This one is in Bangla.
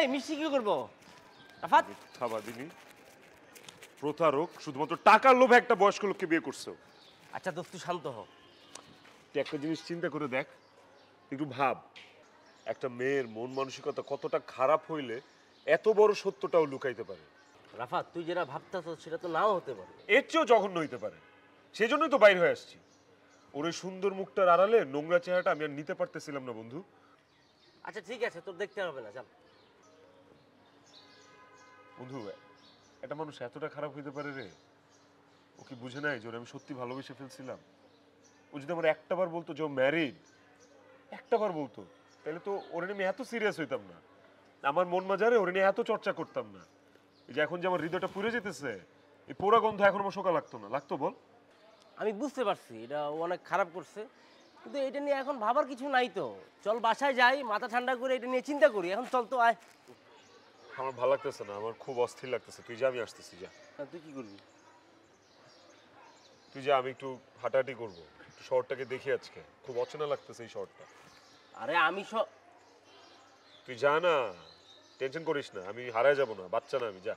নাই, মিষ্টি কি করবো? রাফাত, মিথ্যাবাদিনী, প্রতারক, শুধুমাত্র টাকার লোভে একটা বয়স্ক লোককে বিয়ে করছো। আচ্ছা দোস্ত তুই শান্ত হ। তুই একটা জিনিস চিন্তা করে দেখ, একটু ভাব, একটা মেয়ের মন মানসিকতা কতটা খারাপ হইলে এত বড় সত্যটাও লুকাইতে পারে। রাফাত, তুই যেটা ভাবতেছ সেটা তো নাও হতে পারে। এর চেয়েও জঘন্য হইতে পারে, সেই জন্যই তো বাইর হয়ে আসছি। ওর এই সুন্দর মুখটার আড়ালে নোংরা চেহারাটা আমি আর নিতে পারতেছিলাম না বন্ধু। আচ্ছা ঠিক আছে, তোর দেখতে হবে না, চল। বন্ধু, একটা মানুষ এতটা খারাপ হইতে পারে রে? ও কি বুঝে নাই যে ওরে আমি সত্যি ভালোবেসে ফেলছিলাম? ও যদি আমার একটাবার বলতো যে ও ম্যারিড, একটাবার বলতো, তাহলে তো ওরে নিয়ে আমি এত সিরিয়াস হইতাম না, আমার মন মাজারে ওরে নিয়ে এত চর্চা করতাম না। এই যে এখন যে আমার হৃদয়টা পুড়ে যেতেছে, এই পোড়া গন্ধ এখন আমার শোকা লাগতো না। লাগতো বল? আমি বুঝতে পারছি এটা ও অনেক খারাপ করছে, কিন্তু এটা নিয়ে এখন ভাবার কিছু নাই তো। চল বাসায় যাই, মাথা ঠান্ডা করে এটা নিয়ে চিন্তা করি। এখন চল তো, আয়। আমার ভালো লাগতেছে না, আমার খুব অস্থির লাগতেছে। তুই যা, আমি আসতেছি। যা। তুই কি করবি? তুই যা, আমি একটু হাঁটাহাঁটি করবো, একটু শহরটাকে দেখি। আজকে খুব অচেনা লাগতেছে এই শহরটা। আরে আমি তুই যা না, টেনশন করিস না, আমি হারায় যাব না, বাচ্চা না আমি। যা।